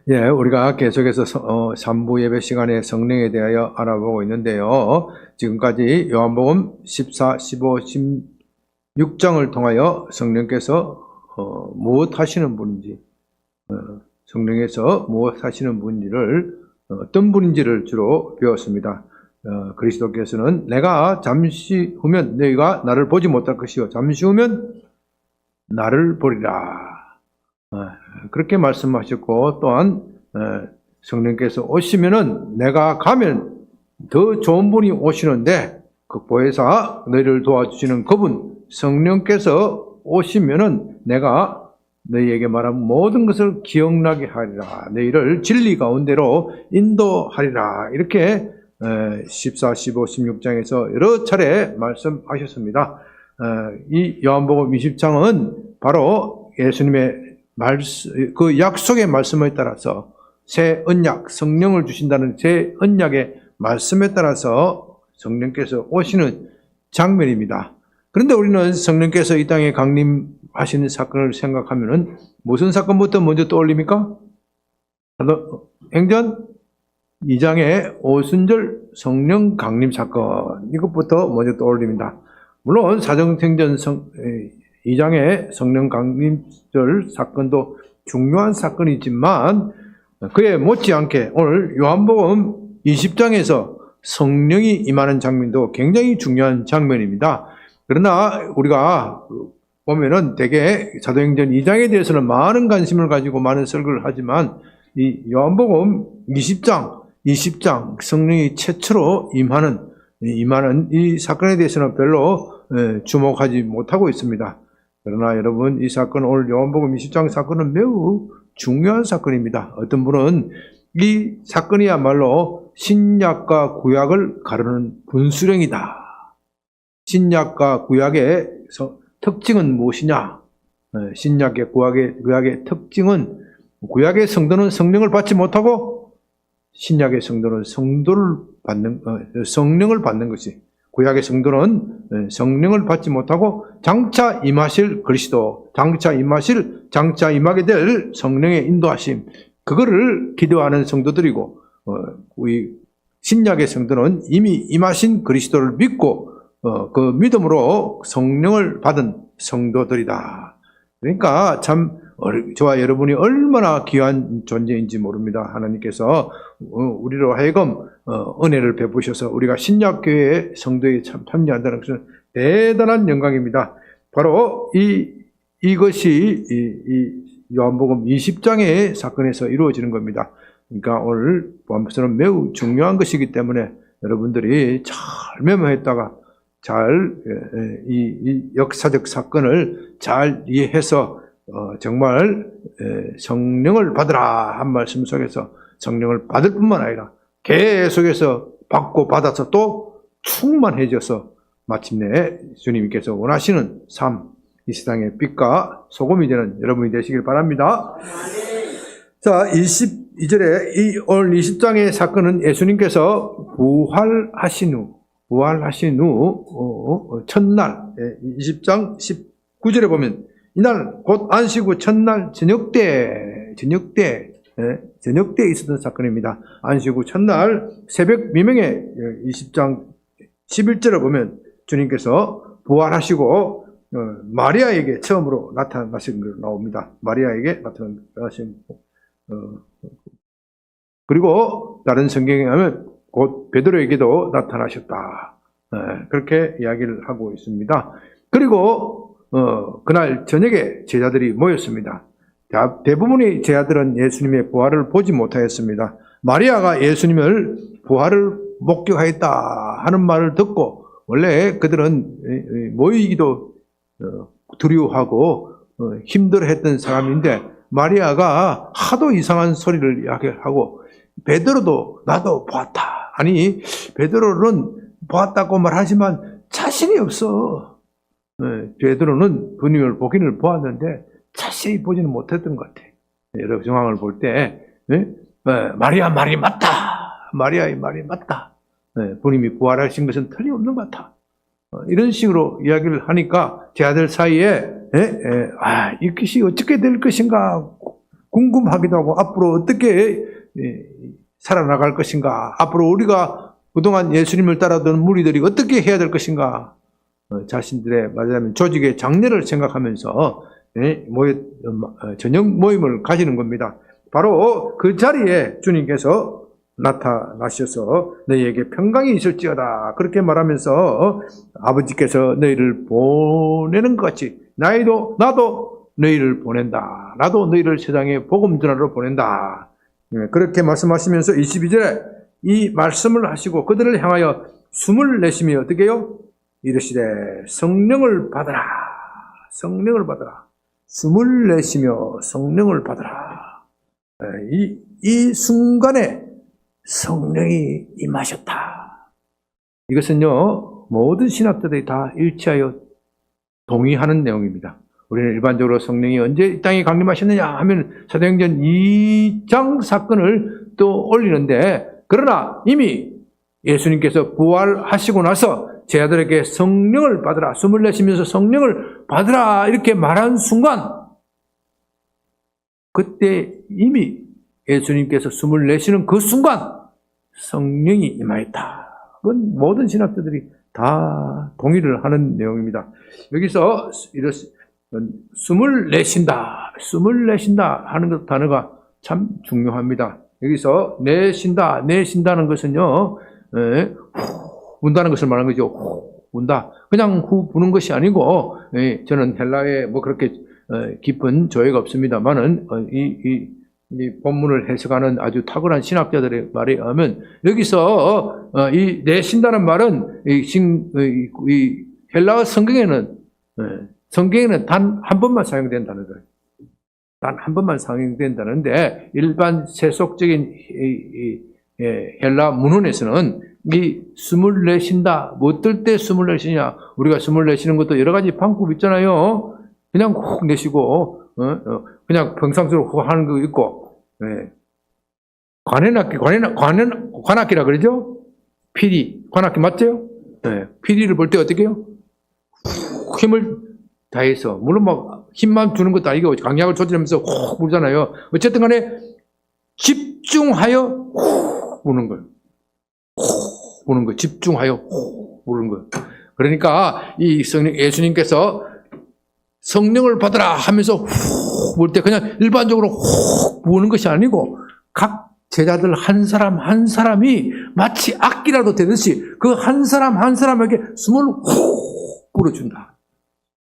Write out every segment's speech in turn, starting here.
우리가 계속해서 3부 예배 시간에 성령에 대하여 알아보고 있는데요. 지금까지 요한복음 14, 15, 16장을 통하여 성령께서 무엇 하시는 분인지, 성령에서 무엇 하시는 분인지를, 어떤 분인지를 주로 배웠습니다. 그리스도께서는 내가 잠시 후면 너희가 나를 보지 못할 것이요 잠시 후면 나를 보리라. 그렇게 말씀하셨고, 또한 성령께서 오시면은 내가 가면 더 좋은 분이 오시는데 그 보혜사 너희를 도와주시는 그분 성령께서 오시면은 내가 너희에게 말한 모든 것을 기억나게 하리라. 너희를 진리 가운데로 인도하리라. 이렇게 14, 15, 16장에서 여러 차례 말씀하셨습니다. 이 요한복음 20장은 바로 예수님의 그 약속의 말씀에 따라서 새 언약, 성령을 주신다는 새 언약의 말씀에 따라서 성령께서 오시는 장면입니다. 그런데 우리는 성령께서 이 땅에 강림하시는 사건을 생각하면은 무슨 사건부터 먼저 떠올립니까? 행전 2장의 오순절 성령 강림 사건, 이것부터 먼저 떠올립니다. 물론 사도행전 2장의 성령 강림절 사건도 중요한 사건이지만 그에 못지않게 오늘 요한복음 20장에서 성령이 임하는 장면도 굉장히 중요한 장면입니다. 그러나 우리가 보면은 대개 사도행전 2장에 대해서는 많은 관심을 가지고 많은 설교를 하지만 이 요한복음 20장 성령이 최초로 임하는 이 사건에 대해서는 별로 주목하지 못하고 있습니다. 그러나 여러분, 이 사건, 오늘 요한복음 20장 사건은 매우 중요한 사건입니다. 어떤 분은 이 사건이야말로 신약과 구약을 가르는 분수령이다. 신약과 구약의 특징은 무엇이냐? 신약과 구약의 특징은 구약의 성도는 성령을 받지 못하고 신약의 성도는 성령을 받는 것이, 구약의 성도는 성령을 받지 못하고 장차 임하실 그리스도, 장차 임하게 될 성령의 인도하심, 그거를 기도하는 성도들이고, 우리 신약의 성도는 이미 임하신 그리스도를 믿고 그 믿음으로 성령을 받은 성도들이다. 그러니까 참 저와 여러분이 얼마나 귀한 존재인지 모릅니다. 하나님께서 우리로 하여금 은혜를 베푸셔서 우리가 신약교회 성도에 참여한다는 것은 대단한 영광입니다. 바로 이것이 요한복음 20장의 사건에서 이루어지는 겁니다. 그러니까 오늘 보면서는 매우 중요한 것이기 때문에 여러분들이 잘 메모했다가 잘 이 역사적 사건을 잘 이해해서 정말 성령을 받으라 한 말씀 속에서 성령을 받을 뿐만 아니라 계속해서 받고 받아서 또 충만해져서 마침내 주님께서 원하시는 삶, 이 세상의 빛과 소금이 되는 여러분이 되시길 바랍니다. 자, 22절에 오늘 20장의 사건은 예수님께서 부활하신 후 첫날, 20장 19절에 보면 이날 곧 안식 후 첫날 저녁 때 있었던 사건입니다. 안식 후 첫날 새벽 미명에 20장 11절에 보면 주님께서 부활하시고 마리아에게 처음으로 나타나신 걸 나옵니다. 마리아에게 나타나신 그리고 다른 성경에 하면 곧 베드로에게도 나타나셨다. 그렇게 이야기를 하고 있습니다. 그리고 그날 저녁에 제자들이 모였습니다. 대부분의 제자들은 예수님의 부활을 보지 못하였습니다. 마리아가 예수님을 부활을 목격하였다 하는 말을 듣고 원래 그들은 모이기도 두려워하고 힘들어했던 사람인데 마리아가 하도 이상한 소리를 이야기하고 베드로도 나도 보았다. 아니 베드로는 보았다고 말하지만 자신이 없어. 베드로는 주님을 보기를 보았는데 자세히 보지는 못했던 것 같아. 여러 정황을 볼 때 마리아 말이 맞다. 마리아의 말이 맞다. 주님이 부활하신 것은 틀림없는 것 같아. 이런 식으로 이야기를 하니까 제자들 사이에 이 것이 어떻게 될 것인가 궁금하기도 하고 앞으로 어떻게 살아나갈 것인가, 앞으로 우리가 그동안 예수님을 따라던 무리들이 어떻게 해야 될 것인가, 자신들의 말하자면 조직의 장래를 생각하면서 저녁 모임을 가지는 겁니다. 바로 그 자리에 주님께서 나타나셔서 너희에게 평강이 있을지어다 그렇게 말하면서 아버지께서 너희를 보내는 것 같이 나도 너희를 보낸다. 나도 너희를 세상에 복음 전하러 보낸다. 그렇게 말씀하시면서 22절에 이 말씀을 하시고 그들을 향하여 숨을 내쉬며 어떻게 해요? 이르시되 성령을 받으라. 성령을 받으라. 숨을 내쉬며 성령을 받으라. 이 순간에 성령이 임하셨다. 이것은요, 모든 신학자들이 다 일치하여 동의하는 내용입니다. 우리는 일반적으로 성령이 언제 이 땅에 강림하셨느냐 하면 사도행전 2장 사건을 또 올리는데, 그러나 이미 예수님께서 부활하시고 나서 제 아들에게 성령을 받으라, 숨을 내쉬면서 성령을 받으라 이렇게 말한 순간, 그때 이미 예수님께서 숨을 내쉬는 그 순간 성령이 임하였다. 그건 모든 신학자들이 다 동의를 하는 내용입니다. 여기서 숨을 내쉰다 하는 그 단어가 참 중요합니다. 여기서 내쉰다는 것은요, 운다는 것을 말하는 거죠. 운다. 그냥 후 부는 것이 아니고, 저는 헬라에 뭐 그렇게 깊은 조예가 없습니다만은 이 본문을 해석하는 아주 탁월한 신학자들의 말에 의하면 여기서 이 내쉰다는 말은 이 헬라어 성경에는 단 한 번만 사용된다는 거예요. 단 한 번만 사용된다는데 일반 세속적인 헬라 문헌에서는 이 숨을 내쉰다, 뭐 어떨 때 숨을 내쉬냐, 우리가 숨을 내쉬는 것도 여러 가지 방법 있잖아요. 그냥 훅 내쉬고 그냥 평상시로 훅 하는 거 있고, 관악기라 그러죠? 피리, 관악기 맞죠? 피리를 볼 때 어떻게 해요? 힘을 다해서, 물론 막 힘만 주는 것도 아니고 강약을 조절하면서 훅 부르잖아요. 어쨌든 간에 집중하여 훅 부는 거예요. 훅 부는 거예요. 집중하여 훅 부는 거예요. 그러니까 이 예수님께서 성령을 받으라 하면서 훅 부을 때 그냥 일반적으로 훅 부는 것이 아니고 각 제자들 한 사람 한 사람이 마치 악기라도 되듯이 그 한 사람 한 사람에게 숨을 훅 불어준다.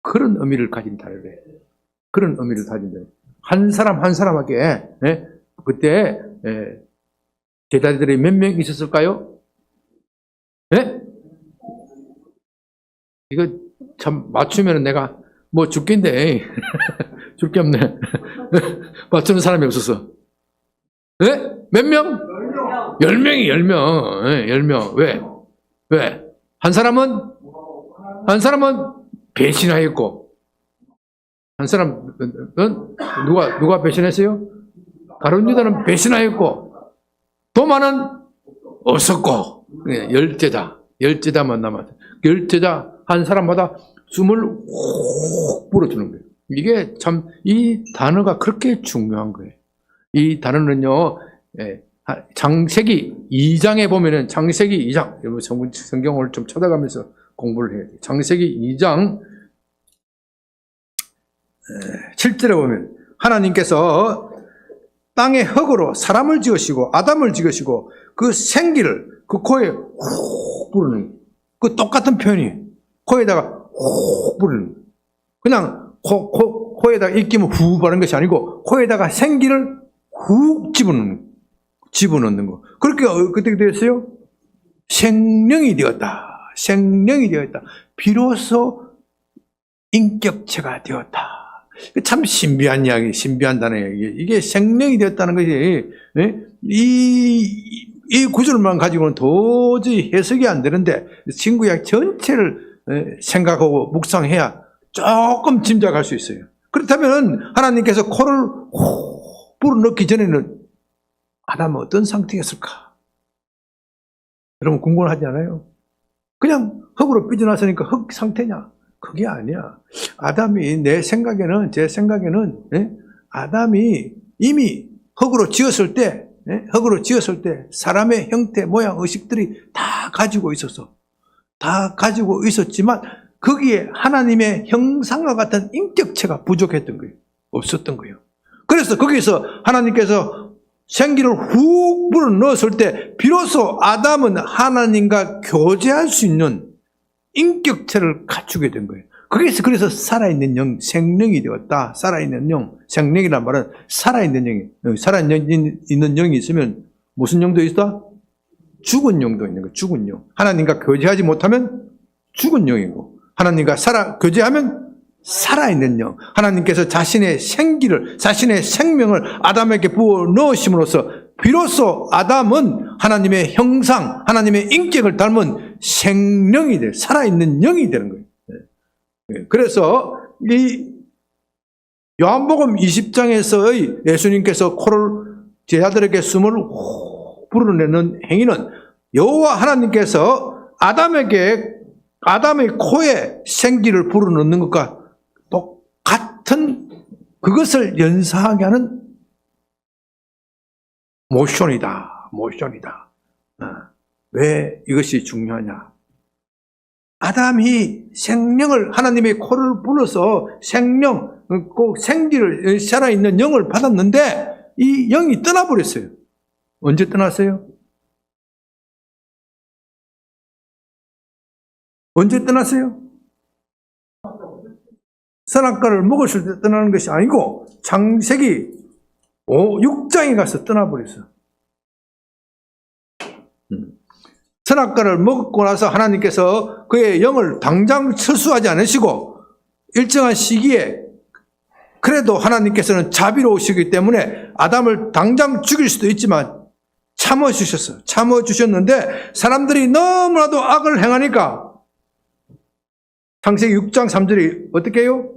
그런 의미를 가진 단어예요. 그런 의미를 가진 단어예요. 한 사람 한 사람에게, 그때 제자들이 몇 명 있었을까요? 이거 참 맞추면 내가 뭐 죽겠네. 줄 게 없네. 맞추는 사람이 없었어. 몇 명? 10명이 10명. 10명. 왜? 한 사람은 배신하였고, 한 사람은 누가 배신했어요? 가룟 유다는 배신하였고, 도마는 없었고, 열제자만 남았어요. 열제자 한 사람마다 숨을 훅 불어주는 거예요. 이게 참, 이 단어가 그렇게 중요한 거예요. 이 단어는요, 창세기 2장에 보면은, 창세기 2장, 여러분 성경을 좀 찾아가면서 공부를 해야 돼요. 창세기 2장 7절에 보면, 하나님께서 땅의 흙으로 사람을 지으시고, 아담을 지으시고, 그 생기를 그 코에 훅 부르는, 그 똑같은 표현이 코에다가 훅 부르는, 그냥 코에다가 입김을 후 바르는 것이 아니고 코에다가 생기를 훅 집어넣는 거. 그렇게 그때 됐어요? 생명이 되었다. 비로소 인격체가 되었다. 참 신비한 이야기, 신비한 단어예요. 이게 생명이 되었다는 것이, 이 구절만 가지고는 도저히 해석이 안 되는데, 친구야 전체를 생각하고 묵상해야 조금 짐작할 수 있어요. 그렇다면 하나님께서 코를 훅 불어넣기 전에는 아담은 어떤 상태였을까? 여러분 궁금하지 않아요? 그냥 흙으로 삐져나왔으니까 흙 상태냐? 그게 아니야. 아담이 제 생각에는 아담이 이미 흙으로 지었을 때 사람의 형태, 모양, 의식들이 다 가지고 있었지만 거기에 하나님의 형상과 같은 인격체가 부족했던 거예요. 없었던 거예요. 그래서 거기서 하나님께서 생기를 훅 불어넣었을 때 비로소 아담은 하나님과 교제할 수 있는 인격체를 갖추게 된 거예요. 그래서 살아있는 영, 생명이 되었다. 살아있는 영, 생명이란 말은 살아있는 영이, 살아있는 영이 있으면 무슨 영도 있다? 죽은 영도 있는 거예요. 죽은 영. 하나님과 교제하지 못하면 죽은 영이고, 하나님과 교제하면 살아있는 영. 하나님께서 자신의 생명을 아담에게 부어 넣으심으로써 비로소 아담은 하나님의 형상, 하나님의 인격을 닮은 생명이 돼, 살아있는 영이 되는 거예요. 그래서 이 요한복음 20장에서의 예수님께서 코를 제자들에게 숨을 후 불어내는 행위는 여호와 하나님께서 아담의 코에 생기를 불어넣는 것과 똑같은 그것을 연상하게 하는 모션이다. 왜 이것이 중요하냐? 아담이 생명을, 하나님의 코를 불어서 꼭 생기를, 살아있는 영을 받았는데 이 영이 떠나버렸어요. 언제 떠났어요? 언제 떠났어요? 선악과를 먹었을 때 떠나는 것이 아니고 창세기 6장에 가서 떠나버렸어요. 선악과를 먹고 나서 하나님께서 그의 영을 당장 철수하지 않으시고 일정한 시기에, 그래도 하나님께서는 자비로우시기 때문에 아담을 당장 죽일 수도 있지만 참아주셨는데 사람들이 너무나도 악을 행하니까 창세기 6장 3절이 어떻게 해요?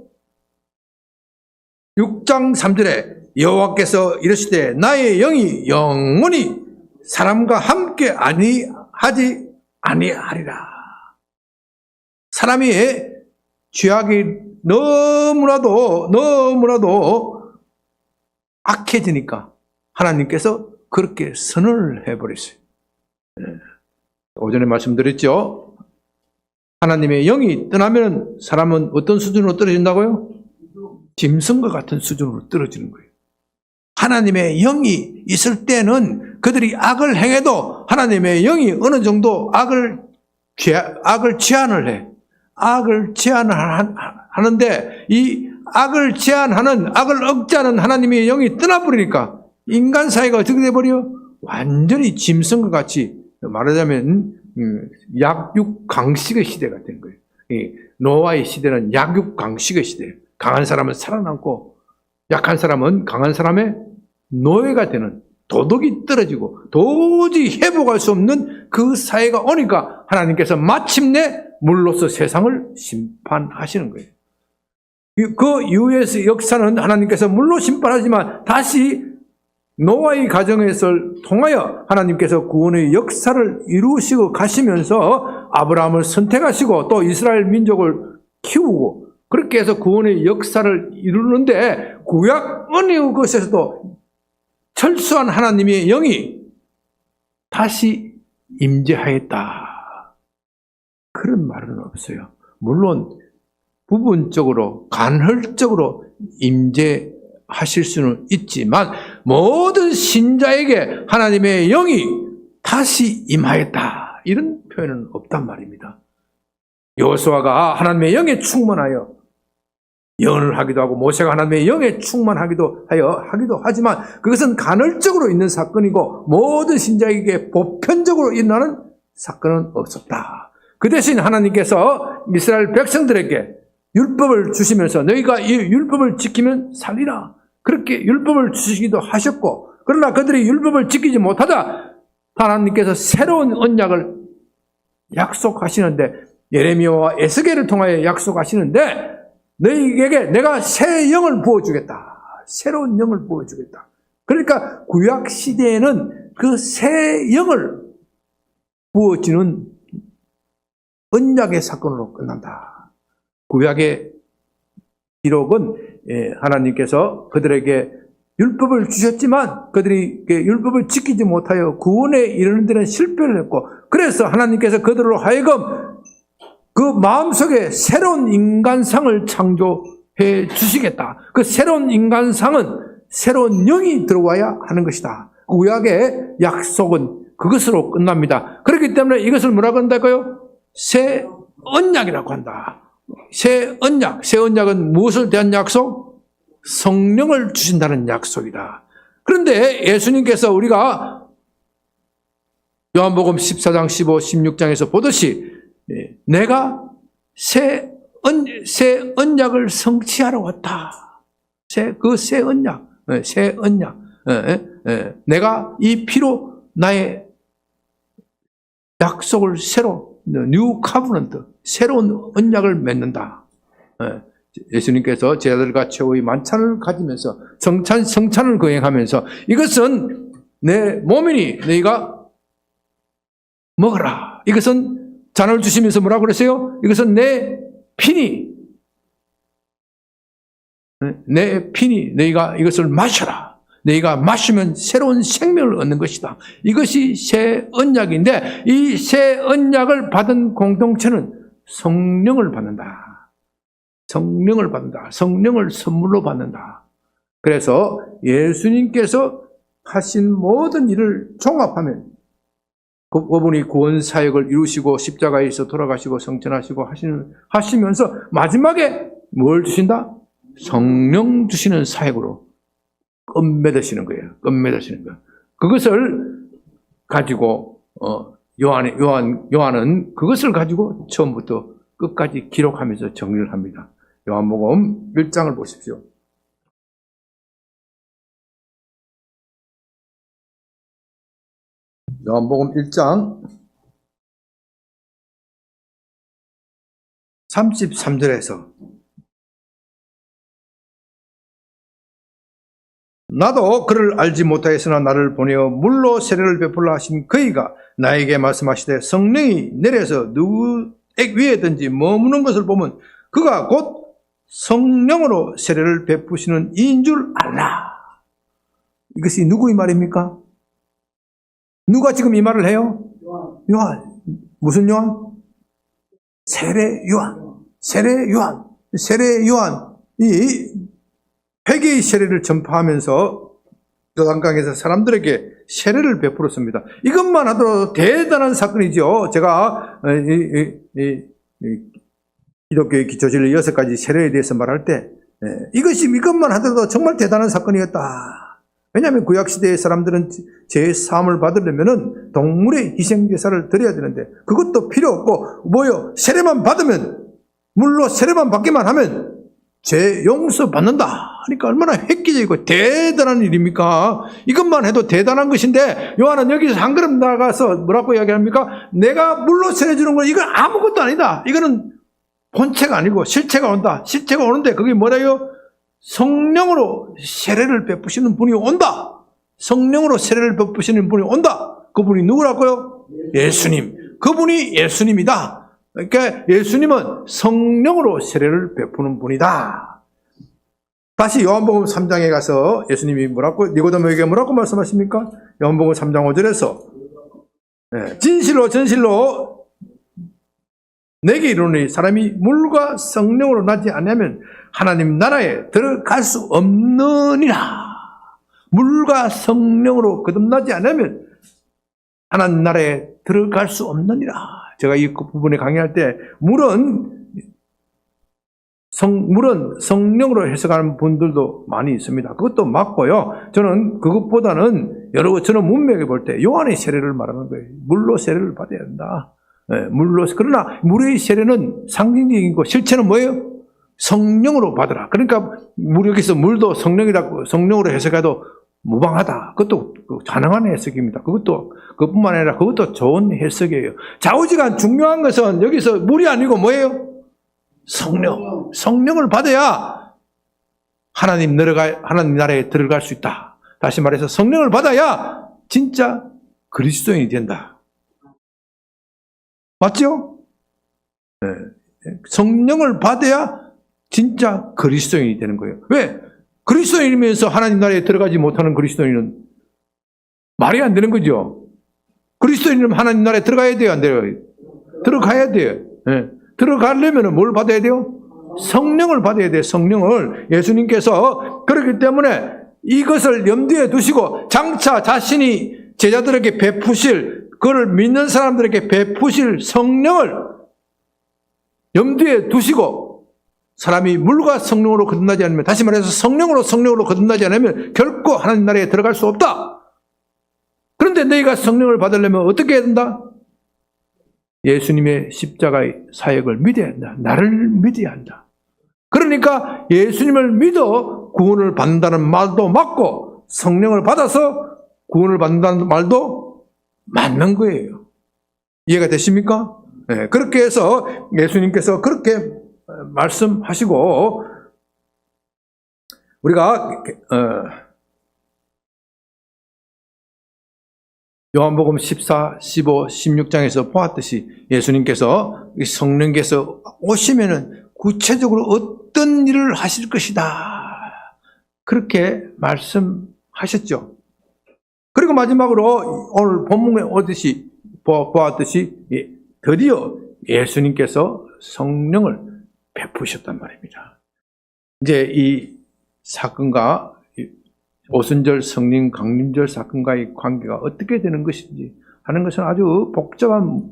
6장 3절에 여호와께서 이르시되 나의 영이 영원히 사람과 함께 하지 아니하리라. 사람이 죄악이 너무나도 악해지니까 하나님께서 그렇게 선언을 해버렸어요. 오전에 말씀드렸죠. 하나님의 영이 떠나면 사람은 어떤 수준으로 떨어진다고요? 짐승과 같은 수준으로 떨어지는 거예요. 하나님의 영이 있을 때는 그들이 악을 행해도 하나님의 영이 어느 정도 악을 제한을 해. 악을 제한하는데 이 악을 억제하는 하나님의 영이 떠나버리니까 인간 사회가 어떻게 돼버려? 완전히 짐승과 같이, 말하자면 약육강식의 시대가 된 거예요. 노아의 시대는 약육강식의 시대예요. 강한 사람은 살아남고 약한 사람은 강한 사람의 노예가 되는, 도덕이 떨어지고 도저히 회복할 수 없는 그 사회가 오니까 하나님께서 마침내 물로서 세상을 심판하시는 거예요. 그 이후의 역사는 하나님께서 물로 심판하지만 다시 노아의 가정에서 통하여 하나님께서 구원의 역사를 이루시고 가시면서 아브라함을 선택하시고 또 이스라엘 민족을 키우고 그렇게 해서 구원의 역사를 이루는데 구약 언약의 것에서도 철수한 하나님의 영이 다시 임재하였다. 그런 말은 없어요. 물론 부분적으로 간헐적으로 임재하실 수는 있지만 모든 신자에게 하나님의 영이 다시 임하였다. 이런 표현은 없단 말입니다. 여호수아가 하나님의 영에 충만하여 예언을 하기도 하고 모세가 하나님의 영에 충만하기도 하지만 그것은 간헐적으로 있는 사건이고 모든 신자에게 보편적으로 일어나는 사건은 없었다. 그 대신 하나님께서 이스라엘 백성들에게 율법을 주시면서 너희가 이 율법을 지키면 살리라. 그렇게 율법을 주시기도 하셨고, 그러나 그들이 율법을 지키지 못하자 하나님께서 새로운 언약을 약속하시는데, 예레미야와 에스겔을 통하여 약속하시는데 너희에게 내가 새 영을 부어주겠다. 새로운 영을 부어주겠다. 그러니까 구약 시대에는 그 새 영을 부어주는 언약의 사건으로 끝난다. 구약의 기록은 하나님께서 그들에게 율법을 주셨지만 그들이 율법을 지키지 못하여 구원에 이르는 데는 실패를 했고, 그래서 하나님께서 그들로 하여금 그 마음속에 새로운 인간상을 창조해 주시겠다. 그 새로운 인간상은 새로운 영이 들어와야 하는 것이다. 구약의 약속은 그것으로 끝납니다. 그렇기 때문에 이것을 뭐라고 한다고요? 새 언약이라고 한다. 새 언약. 새 언약은 무엇을 대한 약속? 성령을 주신다는 약속이다. 그런데 예수님께서 우리가 요한복음 14장, 15, 16장에서 보듯이 내가 새 언약을 성취하러 왔다. 새 언약. 새 언약. 내가 이 피로 나의 약속을 새로, 뉴 카브넌트, 새로운 언약을 맺는다. 예수님께서 제자들과 최후의 만찬을 가지면서 성찬을 거행하면서 이것은 내 몸이니 너희가 먹어라. 이것은 잔을 주시면서 뭐라고 그랬어요? 이것은 내 피니 너희가 이것을 마셔라. 너희가 마시면 새로운 생명을 얻는 것이다. 이것이 새 언약인데 이 새 언약을 받은 공동체는 성령을 받는다. 성령을 받는다. 성령을 선물로 받는다. 그래서 예수님께서 하신 모든 일을 종합하면 그분이 구원 사역을 이루시고 십자가에서 돌아가시고 성천하시고 하시면서 마지막에 뭘 주신다? 성령 주시는 사역으로 끝맺으시는 거예요. 끝맺으시는 거예요. 그것을 가지고 요한은 그것을 가지고 처음부터 끝까지 기록하면서 정리를 합니다. 요한복음 1장을 보십시오. 요한복음 1장 33절에서 나도 그를 알지 못하였으나 나를 보내어 물로 세례를 베풀라 하신 그이가 나에게 말씀하시되 성령이 내려서 누구 위에든지 머무는 것을 보면 그가 곧 성령으로 세례를 베푸시는 이인 줄 알라. 이것이 누구의 말입니까? 누가 지금 이 말을 해요? 요한. 무슨 요한? 세례 요한. 세례 요한. 이 회개의 세례를 전파하면서 요단강에서 사람들에게 세례를 베풀었습니다. 이것만 하더라도 대단한 사건이죠. 제가 기독교의 기초진리 6가지 세례에 대해서 말할 때 이것만 하더라도 정말 대단한 사건이었다. 왜냐하면 구약시대의 사람들은 죄의 사함을 받으려면 동물의 희생제사를 드려야 되는데 그것도 필요 없고 세례만 받으면, 물로 세례만 받기만 하면 죄 용서 받는다. 그러니까 얼마나 획기적이고 대단한 일입니까? 이것만 해도 대단한 것인데 요한은 여기서 한 걸음 나가서 뭐라고 이야기합니까? 내가 물로 세례 주는 건 이건 아무것도 아니다. 이거는 본체가 아니고 실체가 온다. 실체가 오는데 그게 뭐래요? 성령으로 세례를 베푸시는 분이 온다. 성령으로 세례를 베푸시는 분이 온다. 그분이 누구라고요? 예수님. 그분이 예수님이다. 그러니까 예수님은 성령으로 세례를 베푸는 분이다. 다시 요한복음 3장에 가서 예수님이 니고데모에게 뭐라고 말씀하십니까? 요한복음 3장 5절에서 진실로 내게 이르노니 사람이 물과 성령으로 나지 않으면 하나님 나라에 들어갈 수 없느니라. 물과 성령으로 거듭나지 않으면 하나님 나라에 들어갈 수 없느니라. 제가 이 부분에 강의할 때 물은 성령으로 해석하는 분들도 많이 있습니다. 그것도 맞고요. 저는 그것보다는 저는 문맥에 볼 때 요한의 세례를 말하는 거예요. 물로 세례를 받아야 된다. 그러나 물의 세례는 상징적이고 실체는 뭐예요? 성령으로 받으라. 그러니까 여기서 물도 성령으로 해석해도 무방하다. 그것도 가능한 해석입니다. 그것뿐만 아니라 그것도 좋은 해석이에요. 좌우지간 중요한 것은 여기서 물이 아니고 뭐예요? 성령을 받아야 하나님 나라에 들어갈 수 있다. 다시 말해서 성령을 받아야 진짜 그리스도인이 된다. 맞죠? 성령을 받아야 진짜 그리스도인이 되는 거예요. 왜? 그리스도인이면서 하나님 나라에 들어가지 못하는 그리스도인은 말이 안 되는 거죠. 그리스도인은 하나님 나라에 들어가야 돼요, 안 돼요? 들어가야 돼요. 예. 들어가려면 뭘 받아야 돼요? 성령을 받아야 돼요. 성령을. 예수님께서 그렇기 때문에 이것을 염두에 두시고 장차 자신이 제자들에게 베푸실, 그를 믿는 사람들에게 베푸실 성령을 염두에 두시고, 사람이 물과 성령으로 거듭나지 않으면, 다시 말해서 성령으로 거듭나지 않으면 결코 하나님 나라에 들어갈 수 없다. 그런데 너희가 성령을 받으려면 어떻게 해야 된다? 예수님의 십자가의 사역을 믿어야 한다. 나를 믿어야 한다. 그러니까 예수님을 믿어 구원을 받는다는 말도 맞고, 성령을 받아서 구원을 받는다는 말도 맞는 거예요. 이해가 되십니까? 네, 그렇게 해서 예수님께서 그렇게 말씀하시고, 우리가 요한복음 14, 15, 16장에서 보았듯이 예수님께서 성령께서 오시면은 구체적으로 어떤 일을 하실 것이다, 그렇게 말씀하셨죠. 그리고 마지막으로 오늘 본문에 보았듯이 드디어 예수님께서 성령을 베푸셨단 말입니다. 이제 이 사건과 오순절 성령 강림절 사건과의 관계가 어떻게 되는 것인지 하는 것은 아주 복잡한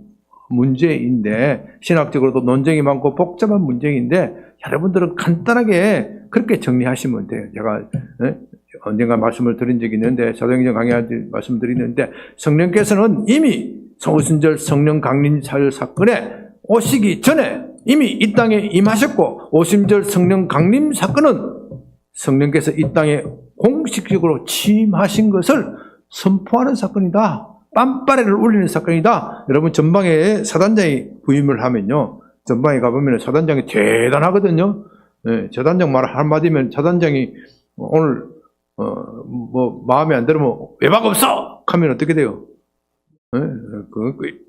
문제인데, 신학적으로도 논쟁이 많고 복잡한 문제인데, 여러분들은 간단하게 그렇게 정리하시면 돼요. 제가 언젠가 말씀을 드린 적이 있는데, 사도행전 강의할 때 말씀드리는데, 성령께서는 이미 오순절 성령 강림절 사건에 오시기 전에 이미 이 땅에 임하셨고, 오순절 성령 강림 사건은 성령께서 이 땅에 공식적으로 취임하신 것을 선포하는 사건이다. 빰빠레를 울리는 사건이다. 여러분, 전방에 사단장이 부임을 하면요, 전방에 가보면 사단장이 대단하거든요. 네, 사단장 말 한마디면 사단장이 오늘 뭐 마음에 안 들으면 외박 없어! 하면 어떻게 돼요? 네,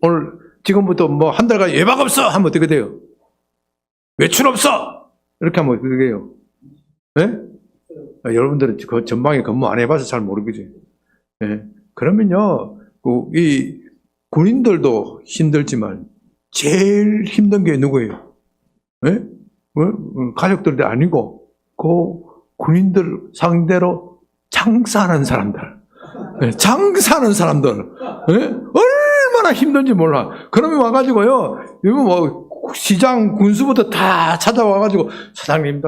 오늘 지금부터 뭐 한 달간 외박 없어! 하면 어떻게 돼요? 외출 없어! 이렇게 하면 어떻게 돼요? 네? 여러분들은 그 전방에 근무 안 해봐서 잘 모르겠지. 네. 그러면요, 이 군인들도 힘들지만 제일 힘든 게 누구예요? 네? 가족들이 아니고 그 군인들 상대로 장사하는 사람들, 네. 장사하는 사람들, 네? 얼마나 힘든지 몰라. 그러면 와가지고요, 이거 뭐 시장 군수부터 다 찾아와가지고, 사장님,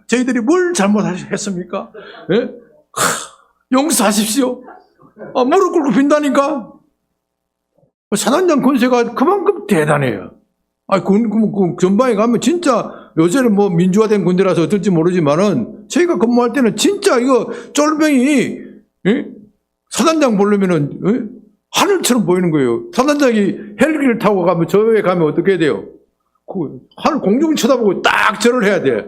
저희들이 뭘 잘못했습니까? 예? 용서하십시오. 무릎 꿇고 빈다니까? 사단장 권세가 그만큼 대단해요. 전방에 가면 진짜, 요새는 뭐 민주화된 군대라서 어떨지 모르지만은, 저희가 근무할 때는 진짜 이거 쫄병이, 예? 사단장 보려면은, 예? 하늘처럼 보이는 거예요. 사단장이 헬기를 타고 가면, 저에 가면 어떻게 해야 돼요? 하늘 공중을 쳐다보고 딱 절을 해야 돼. 예?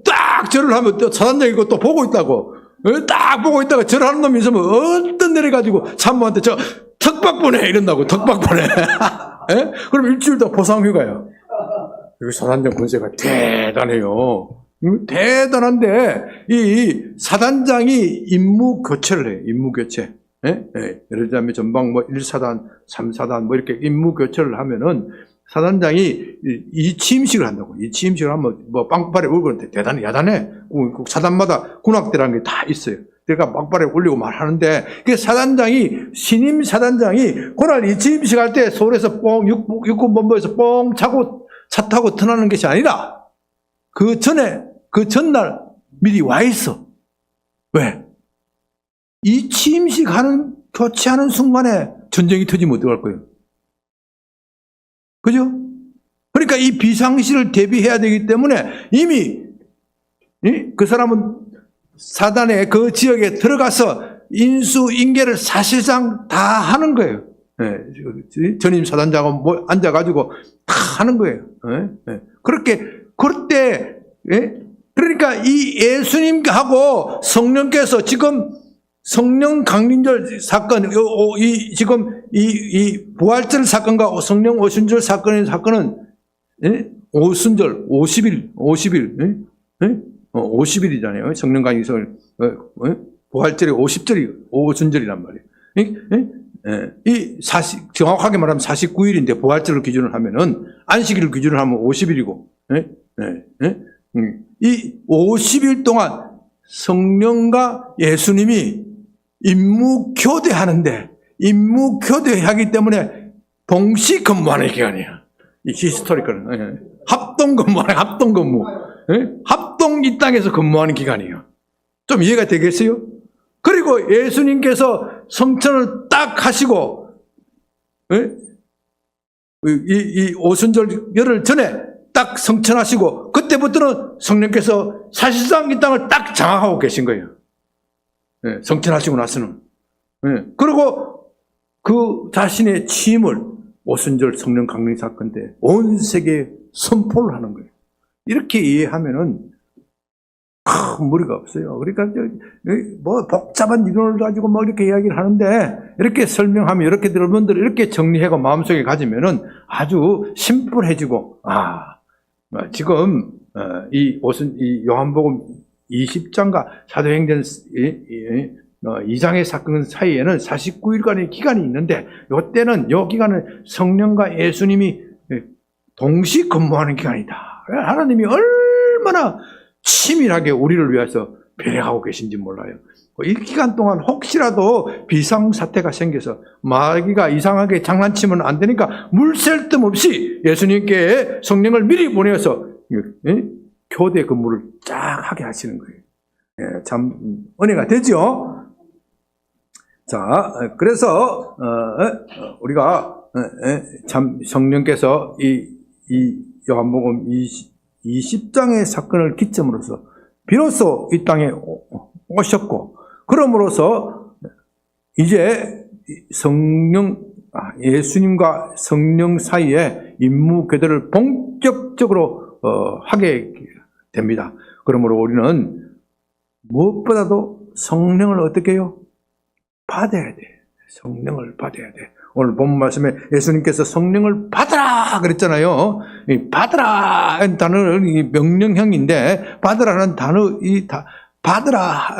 딱 절을 하면 또 사단장이 또 보고 있다고. 예? 딱 보고 있다가 절하는 놈이 있으면 어떤 내려가지고 참모한테 저 턱박 보내 이런다고. 턱박 보내. 예? 그럼 일주일 더 보상휴가야. 여기 사단장 권세가 대단해요. 대단한데 이 사단장이 임무 교체를 해요. 임무 교체. 예? 예. 예를 들면 전방 뭐 1사단, 3사단 뭐 이렇게 임무 교체를 하면은 사단장이 이 취임식을 한다고. 이 취임식을 하면 뭐 빵빠레 울고 대단히 야단해. 사단마다 군악대라는 게 다 있어요. 그러니까 빵빠레 울리고 말하는데, 그 사단장이, 신임 사단장이 그날 이 취임식 할 때 서울에서 육군본부에서 뻥 차고 차 타고 떠나는 것이 아니라 그 전날 미리 와 있어. 왜? 이 취임식 교체하는 순간에 전쟁이 터지면 어떡할 거예요? 그죠? 그러니까 이 비상시를 대비해야 되기 때문에 이미 그 사람은 사단의 그 지역에 들어가서 인수인계를 사실상 다 하는 거예요. 네. 전임 사단장은 뭐 앉아가지고 다 하는 거예요. 네. 그때, 그러니까 이 예수님하고 성령께서 지금 성령 강림절 사건, 지금 이 부활절 사건과 성령 오순절 사건은 오순절 50일, 50일이잖아요. 성령과 이성을 부활절이 50절이 오순절이란 말이에요. 정확하게 말하면 49일인데 부활절을 기준으로 하면은 안식일을 기준으로 하면 50일이고 이 50일 동안 성령과 예수님이 임무교대하는데 임무교대하기 때문에 동시 근무하는 기간이야. 이 히스토리컬은 합동근무하는 합동근무 합동 이 땅에서 근무하는 기간이에요. 좀 이해가 되겠어요? 그리고 예수님께서 성천을 딱 하시고 이 오순절 열흘 전에 딱 성천하시고 그때부터는 성령께서 사실상 이 땅을 딱 장악하고 계신 거예요. 성천하시고 나서는. 그리고 그 자신의 취임을 오순절 성령 강림 사건 때 온 세계에 선포를 하는 거예요. 이렇게 이해하면은 큰 무리가 없어요. 그러니까 뭐 복잡한 이론을 가지고 뭐 이렇게 이야기를 하는데 이렇게 설명하면 이렇게 여러분들 이렇게 정리하고 마음속에 가지면은 아주 심플해지고 지금 이 요한복음 20장과 사도행전 2장의 사건 사이에는 49일간의 기간이 있는데 이때는 이 기간은 성령과 예수님이 동시 근무하는 기간이다. 하나님이 얼마나 치밀하게 우리를 위해서 배려하고 계신지 몰라요. 이 기간 동안 혹시라도 비상사태가 생겨서 마귀가 이상하게 장난치면 안 되니까 물샐 틈 없이 예수님께 성령을 미리 보내서 교대 근무를 쫙 하게 하시는 거예요. 참 은혜가 되죠. 자, 그래서 우리가 참 성령께서 이 요한복음 20장의 사건을 기점으로서 비로소 이 땅에 오셨고, 그러므로서 이제 예수님과 성령 사이에 임무 교대를 본격적으로 하게 됩니다. 그러므로 우리는 무엇보다도 성령을 어떻게 해요? 받아야 돼. 성령을 받아야 돼. 오늘 본 말씀에 예수님께서 성령을 받으라 그랬잖아요. 이 받으라 하는 단어는 명령형인데 받으라는 단어 받으라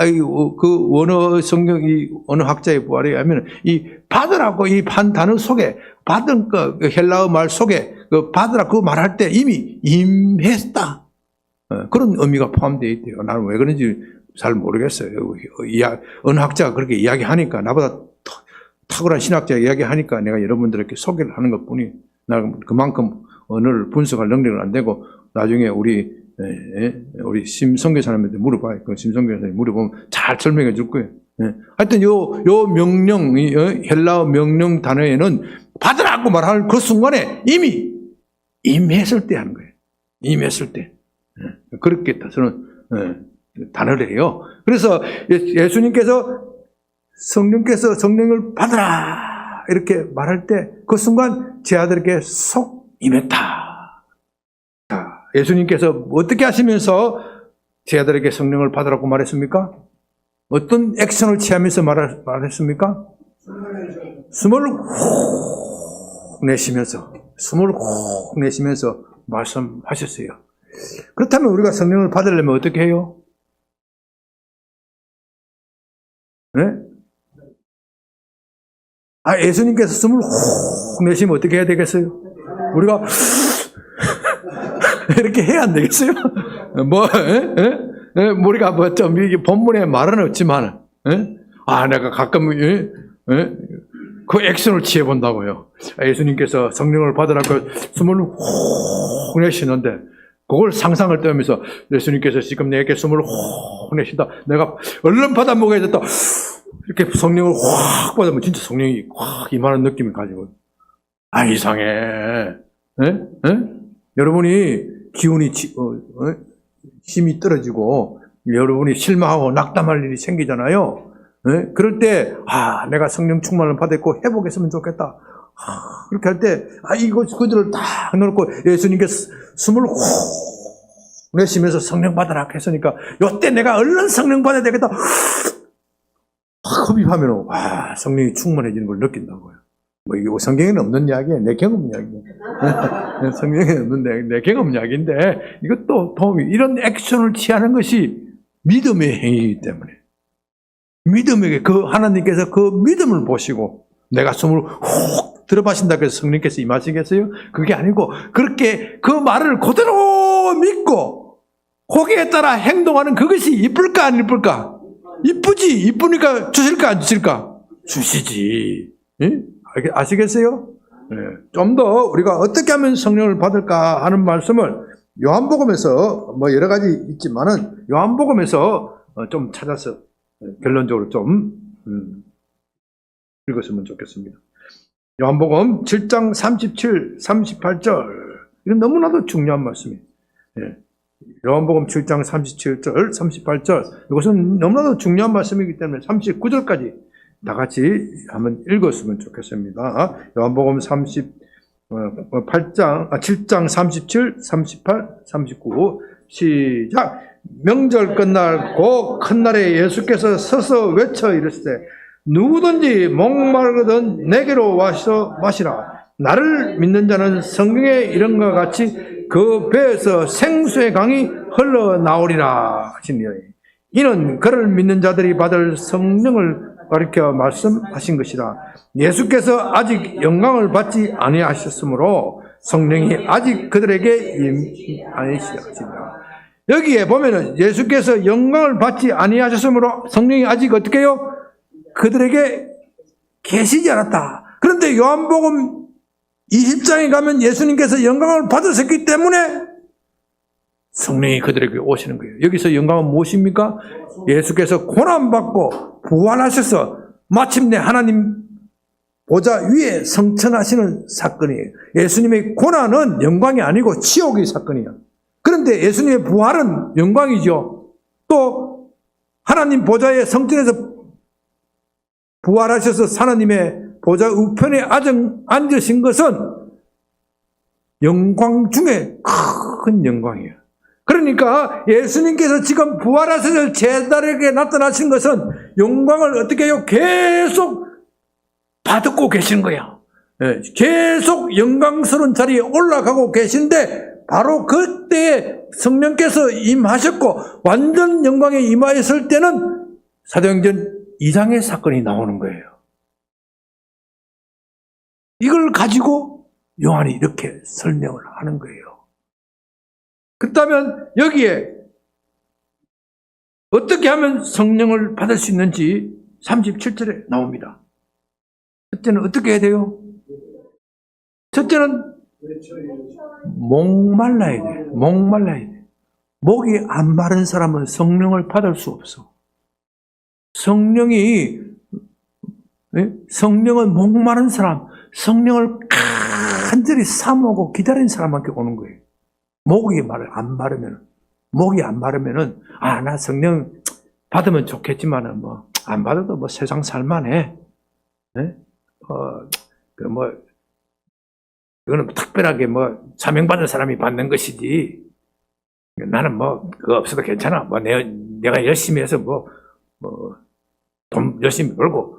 그 원어 성경 이 언어 학자의 부활에 의하면 이 받으라고 이 한 단어 속에 받은 그 헬라어 말 속에 그 받으라 그 말할 때 이미 임했다 그런 의미가 포함되어 있대요. 나는 왜 그런지 잘 모르겠어요. 언어 학자가 그렇게 이야기하니까 나보다 탁월한 신학자가 이야기하니까 내가 여러분들에게 소개를 하는 것뿐이 나는 그만큼 언어를 분석할 능력은 안 되고 나중에 우리 심성교사님한테 물어봐요. 그 심성교사님 물어보면 잘 설명해 줄 거예요. 하여튼 요 명령, 헬라어 명령 단어에는 받으라고 말할 그 순간에 이미 임했을 때 하는 거예요. 임했을 때. 그렇게 저는 단어래요. 그래서 예수님께서 성령께서 성령을 받으라 이렇게 말할 때 그 순간 제 아들에게 속 임했다. 예수님께서 어떻게 하시면서 제 아들에게 성령을 받으라고 말했습니까? 어떤 액션을 취하면서 말했습니까? 숨을 훅 내쉬면서 말씀하셨어요. 그렇다면 우리가 성령을 받으려면 어떻게 해요? 네? 예수님께서 숨을 훅 내쉬면 어떻게 해야 되겠어요? 우리가 이렇게 해야 안 되겠어요? 우리가 좀 본문에 말은 없지만, 내가 가끔 그 액션을 취해 본다고요. 예수님께서 성령을 받으라고 숨을 훅 내쉬는데 그걸 상상을 떠면서 예수님께서 지금 내게 숨을 훅 내쉰다. 내가 얼른 받아 먹어야 됐다. 이렇게 성령을 확 받으면 진짜 성령이 확 임하는 느낌을 가지고 이상해. 여러분이 기운이 힘이 떨어지고 여러분이 실망하고 낙담할 일이 생기잖아요. 그럴 때 내가 성령 충만을 받았고 회복했으면 좋겠다. 그렇게 할 때 이거 그들을 다 넣고 예수님께서 숨을 훅 내쉬면서 성령 받아라 했으니까 이때 내가 얼른 성령 받아야 되겠다. 흡입하면 성령이 충만해지는 걸 느낀다고요. 뭐 이거 성경에는 없는 이야기예요. 내 경험 이야기예요. 성경에는 없는 내 경험 이야기인데 이것도 도움이 이런 액션을 취하는 것이 믿음의 행위이기 때문에 믿음에게 그 하나님께서 그 믿음을 보시고 내가 숨을 훅 들어마신다고 해서 성령께서 임하시겠어요? 그게 아니고 그렇게 그 말을 그대로 믿고 거기에 따라 행동하는 그것이 이쁠까 안 이쁠까? 이쁘지. 이쁘니까 주실까 안 주실까? 주시지. 예? 아시겠어요? 예. 좀 더 우리가 어떻게 하면 성령을 받을까 하는 말씀을 요한복음에서 뭐 여러 가지 있지만은 요한복음에서 좀 찾아서 결론적으로 좀 읽었으면 좋겠습니다. 요한복음 7장 37, 38절 이건 너무나도 중요한 말씀이에요. 예. 요한복음 7장 37절, 38절 이것은 너무나도 중요한 말씀이기 때문에 39절까지 다 같이 한번 읽었으면 좋겠습니다. 요한복음 7장 37, 38, 39 시작. 명절 끝날 곧 큰 날에 예수께서 서서 외쳐 이르시되 누구든지 목마르거든 내게로 와서 마시라. 나를 믿는 자는 성경에 이런과 같이 그 배에서 생수의 강이 흘러나오리라 하시니라. 이는 그를 믿는 자들이 받을 성령을 가리켜 말씀하신 것이라. 예수께서 아직 영광을 받지 아니하셨으므로 성령이 아직 그들에게 임하지 아니하시니라. 여기에 보면은 예수께서 영광을 받지 아니하셨으므로 성령이 아직 어떻게 해요? 그들에게 계시지 않았다. 그런데 요한복음 20장에 가면 예수님께서 영광을 받으셨기 때문에 성령이 그들에게 오시는 거예요. 여기서 영광은 무엇입니까? 예수께서 고난받고 부활하셔서 마침내 하나님 보좌 위에 성천하시는 사건이에요. 예수님의 고난은 영광이 아니고 지옥의 사건이에요. 그런데 예수님의 부활은 영광이죠. 또 하나님 보좌에 성천에서 부활하셔서 하나님의 보좌 우편에 앉으신 것은 영광 중에 큰 영광이에요. 그러니까 예수님께서 지금 부활하셔서 제자들에게 나타나신 것은 영광을 어떻게 해요? 계속 받고 계신 거야. 계속 영광스러운 자리에 올라가고 계신데 바로 그때에 성령께서 임하셨고 완전 영광에 임하였을 때는 사도행전 2장의 사건이 나오는 거예요. 이걸 가지고 요한이 이렇게 설명을 하는 거예요. 그렇다면 여기에 어떻게 하면 성령을 받을 수 있는지 37절에 나옵니다. 첫째는 어떻게 해야 돼요? 첫째는 목말라야 돼. 목말라야 돼. 목이 안 마른 사람은 성령을 받을 수 없어. 성령은 목마른 사람, 성령을 간절히 사모하고 기다린 사람한테 오는 거예요. 목이 안 마르면은, 나 성령 받으면 좋겠지만은, 안 받아도 세상 살만해. 네? 이거는 특별하게 사명받은 사람이 받는 것이지. 나는 그거 없어도 괜찮아. 내가 열심히 해서 돈 열심히 벌고,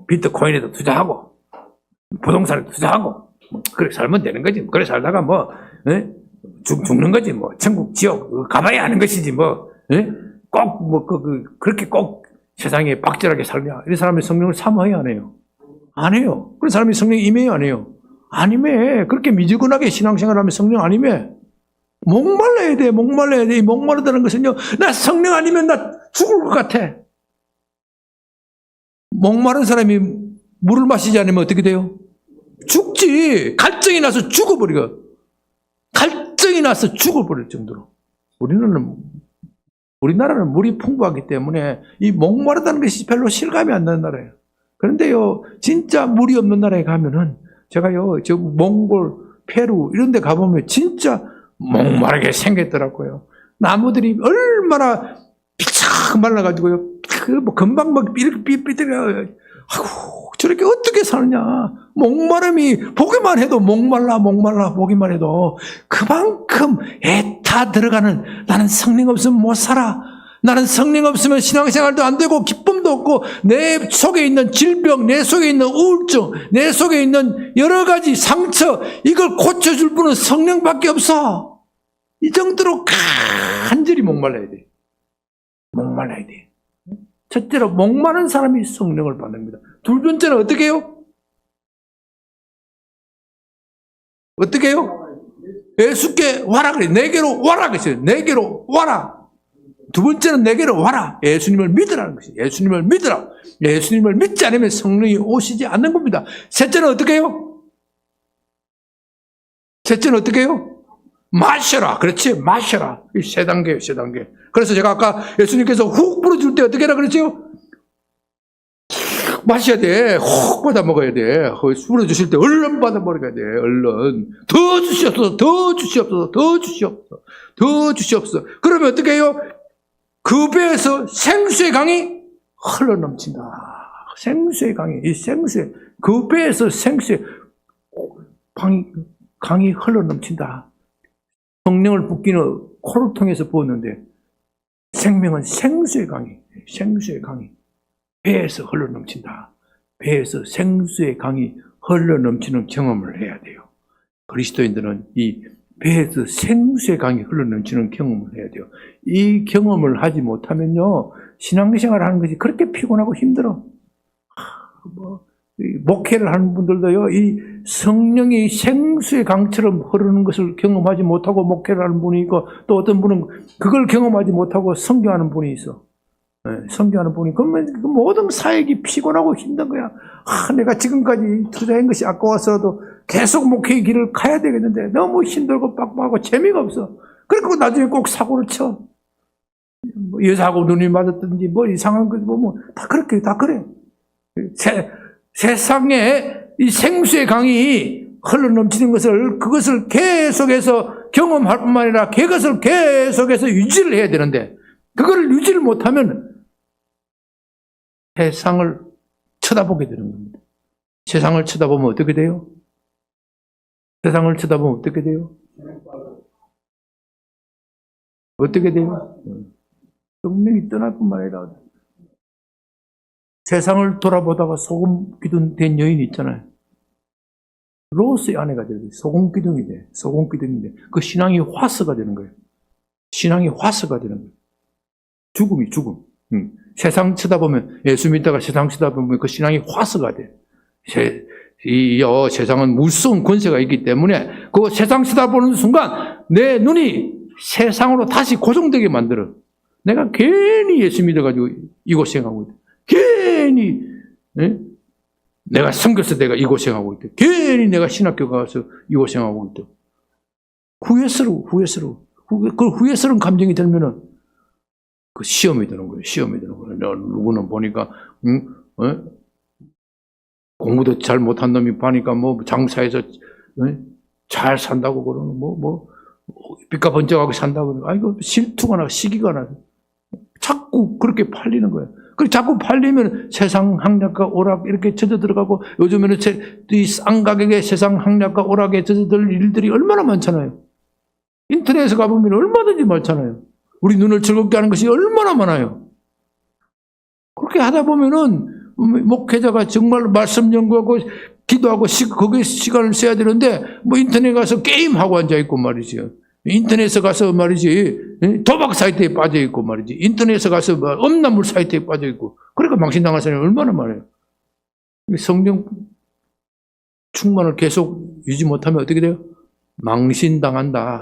비트코인에도 투자하고, 부동산에 투자하고, 그렇게 살면 되는 거지. 그래 살다가 죽는 거지. 천국, 지옥, 가봐야 하는 것이지. 그렇게 꼭 세상에 박절하게 살냐. 이런 사람이 성령을 사모해야 안 해요. 안 해요. 그런 사람이 성령 임해요, 안 해요? 안 임해. 그렇게 미지근하게 신앙생활 하면 성령 안 임해. 목말라야 돼, 목말라야 돼. 이 목마르다는 것은요, 나 성령 아니면 나 죽을 것 같아. 목마른 사람이 물을 마시지 않으면 어떻게 돼요? 죽지. 갈증이 나서 죽어버리고. 갈증이 나서 죽어버릴 정도로. 우리나라는 물이 풍부하기 때문에 이 목마르다는 것이 별로 실감이 안 나는 나라예요. 그런데요, 진짜 물이 없는 나라에 가면은, 제가요, 몽골, 페루, 이런 데 가보면 진짜 목마르게 생겼더라고요. 나무들이 얼마나 비착 말라가지고요, 금방 이렇게 삐뚤어요. 아이고, 저렇게 어떻게 사느냐. 목마름이, 보기만 해도 목말라, 보기만 해도 그만큼 애타 들어가는, 나는 성령 없으면 못 살아. 나는 성령 없으면 신앙생활도 안 되고 기쁨도 없고 내 속에 있는 질병, 내 속에 있는 우울증, 내 속에 있는 여러 가지 상처, 이걸 고쳐줄 분은 성령밖에 없어. 이 정도로 간절히 목말라야 돼. 목말라야 돼. 첫째로 목마른 사람이 성령을 받습니다. 두 번째는 어떻게 해요? 어떻게 해요? 예수께 와라 그래. 내게로 와라 그랬어요. 내게로 와라. 두 번째는 내게로 와라. 예수님을 믿으라는 것이에요. 예수님을 믿으라. 예수님을 믿지 않으면 성령이 오시지 않는 겁니다. 셋째는 어떻게 해요? 셋째는 어떻게 해요? 마셔라. 그렇지. 마셔라. 이 세 단계예요. 세 단계. 그래서 제가 아까 예수님께서 훅 불어줄 때 어떻게 하라 그랬죠? 마셔야 돼. 훅 받아 먹어야 돼. 불어주실 때 얼른 받아 먹어야 돼. 얼른. 더 주시옵소서. 더 주시옵소서. 더 주시옵소서. 더 주시옵소서. 그러면 어떻게 해요? 그 배에서 생수의 강이 흘러넘친다. 생수의 강이, 이 생수의, 그 배에서 생수의 강이 흘러넘친다. 성령을 붓기는 코를 통해서 부었는데 생명은 생수의 강이, 생수의 강이 배에서 흘러넘친다. 배에서 생수의 강이 흘러넘치는 경험을 해야 돼요. 그리스도인들은 이 배에서 생수의 강이 흘러넘치는 경험을 해야 돼요. 이 경험을 하지 못하면요, 신앙생활 하는 것이 그렇게 피곤하고 힘들어. 목회를 하는 분들도요, 이 성령이 생수의 강처럼 흐르는 것을 경험하지 못하고 목회를 하는 분이 있고, 또 어떤 분은 그걸 경험하지 못하고 선교하는 분이 있어. 선교하는 분이, 그러면 모든 사역이 피곤하고 힘든 거야. 내가 지금까지 투자한 것이 아까워서도 계속 목회의 길을 가야 되겠는데 너무 힘들고 빡빡하고 재미가 없어. 그리고 나중에 꼭 사고를 쳐. 뭐 여사하고 눈이 맞았든지 뭐 이상한 거 보면 다 그렇게, 다 그래. 세상에 이 생수의 강이 흘러넘치는 것을, 그것을 계속해서 경험할 뿐만 아니라 그것을 계속해서 유지를 해야 되는데, 그거를 유지를 못하면 세상을 쳐다보게 되는 겁니다. 세상을 쳐다보면 어떻게 돼요? 세상을 쳐다보면 어떻게 돼요? 어떻게 돼요? 성령이 떠날 뿐만 아니라 세상을 돌아보다가 소금 기둥 된 여인이 있잖아요. 로스의 아내가 되는 거예요. 소금 기둥이 돼. 소금 기둥인데 그 신앙이 화스가 되는 거예요. 신앙이 화스가 되는 거예요. 죽음이 죽음. 세상 쳐다보면, 예수 믿다가 세상 쳐다보면 그 신앙이 화스가 돼. 세상은 무서운 권세가 있기 때문에 그 세상 쳐다보는 순간 내 눈이 세상으로 다시 고정되게 만들어. 내가 괜히 예수 믿어가지고 이고생하고 있다. 괜히 내가 선교사 내가 이고생하고 있다. 괜히 내가 신학교 가서 이고생하고 있다. 후회스러워. 그 후회스러운 감정이 들면은 그 시험이 드는 거예요. 시험이 드는 거예요. 누구는 보니까 공부도 잘 못한 놈이 보니까 뭐 장사해서 잘 산다고 그러는 뭐 빚가 번쩍하고 산다고 그러는. 이거 실투가 나 시기가 나. 자꾸 그렇게 팔리는 거예요. 그리고 자꾸 팔리면 세상 학략과 오락 이렇게 젖어 들어가고, 요즘에는 이 싼 가격에 세상 학략과 오락에 젖어들 일들이 얼마나 많잖아요. 인터넷에 가보면 얼마든지 많잖아요. 우리 눈을 즐겁게 하는 것이 얼마나 많아요. 그렇게 하다 보면은 목회자가 정말 말씀 연구하고 기도하고 거기에 시간을 써야 되는데 뭐 인터넷 가서 게임하고 앉아있고 말이죠. 인터넷에 가서 말이지 도박 사이트에 빠져있고 말이지. 인터넷에 가서 음란물 사이트에 빠져있고. 그러니까 망신당할 사람이 얼마나 많아요. 성령 충만을 계속 유지 못하면 어떻게 돼요? 망신당한다.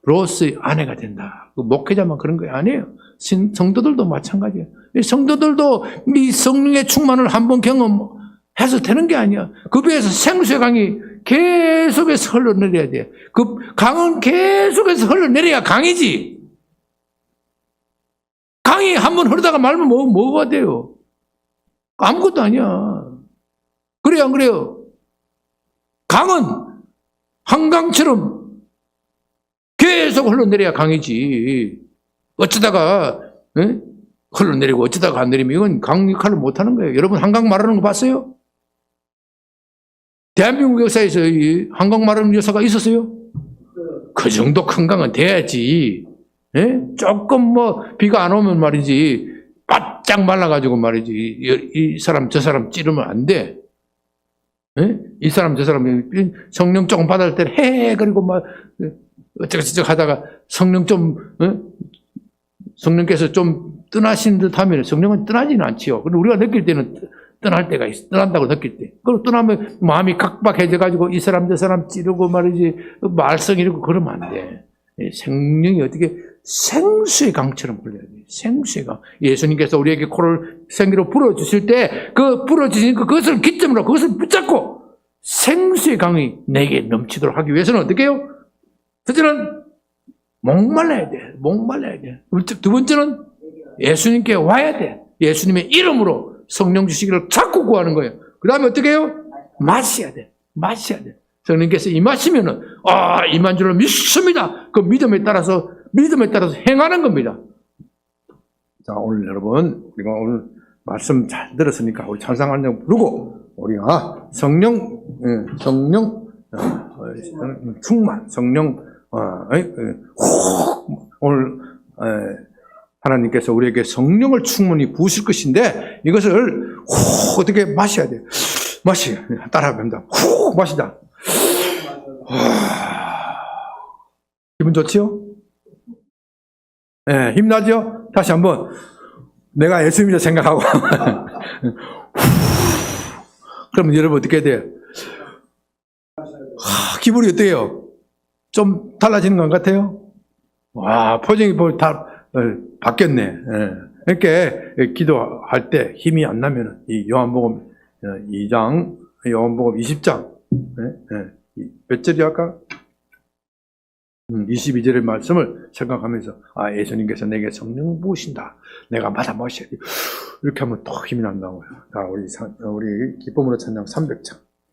로스의 아내가 된다. 목회자만 그런 거 아니에요. 성도들도 마찬가지예요. 성도들도 이 성령의 충만을 한번 경험해서 되는 게 아니야. 그 배에서 생수의 강이 계속해서 흘러내려야 돼. 그 강은 계속해서 흘러내려야 강이지. 강이 한번 흐르다가 말면 뭐가 돼요? 아무것도 아니야. 그래요, 안 그래요? 강은 한강처럼 계속 흘러내려야 강이지. 어쩌다가 흘러내리고 어쩌다가 안 내리면 이건 강 역할을 못하는 거예요. 여러분 한강 말하는 거 봤어요? 대한민국 역사에서 한강 말하는 여사가 있었어요? 그 정도 큰 강은 돼야지. 예? 조금 뭐 비가 안 오면 말이지 바짝 말라가지고 말이지 이 사람 저 사람 찌르면 안 돼. 예? 이 사람 저 사람 성령 조금 받을 때는 해 그리고 막 어쩌고저쩌고 하다가 성령 좀 성령께서 좀 떠나신 듯하면 성령은 떠나지는 않지요. 그런데 우리가 느낄 때는 떠날 때가 있어. 떠난다고 느낄 때. 그리고 떠나면 마음이 각박해져가지고 이 사람 저 사람 찌르고 말이지 말썽 이러고 그러면 안 돼. 성령이 어떻게 생수의 강처럼 흘려야 돼. 생수의 강. 예수님께서 우리에게 코를 생기로 불어주실 때 그 불어주신 그것을 기점으로 그것을 붙잡고 생수의 강이 내게 넘치도록 하기 위해서는 어떻게 해요? 첫째는 목말라야 돼. 목말라야 돼. 두 번째는 예수님께 와야 돼. 예수님의 이름으로 성령 주시기를 자꾸 구하는 거예요. 그 다음에 어떻게 해요? 마셔야 돼. 마셔야 돼. 성령께서 임하시면은, 임한 줄을 믿습니다. 그 믿음에 따라서 행하는 겁니다. 자, 오늘 여러분, 우리가 오늘 말씀 잘 들었으니까 우리 찬양 한 장 부르고, 우리가 성령 충만, 오늘, 하나님께서 우리에게 성령을 충분히 부으실 것인데, 이것을 어떻게 마셔야 돼요? 따라합니다. 마시자. 기분 좋지요? 네, 힘나죠? 다시 한번 내가 예수님이라 생각하고 그러면 여러분 어떻게 돼요? 기분이 어때요? 좀 달라지는 것 같아요? 와, 표정이 다 바뀌었네. 이렇게 기도할 때 힘이 안 나면 이 요한복음 2장, 요한복음 20장 몇 절이 아까? 22절의 말씀을 생각하면서 예수님께서 내게 성령 부으신다. 내가 받아 마셔야 돼. 이렇게 하면 더 힘이 난다고요. 자, 우리 기쁨으로 찬양 300장.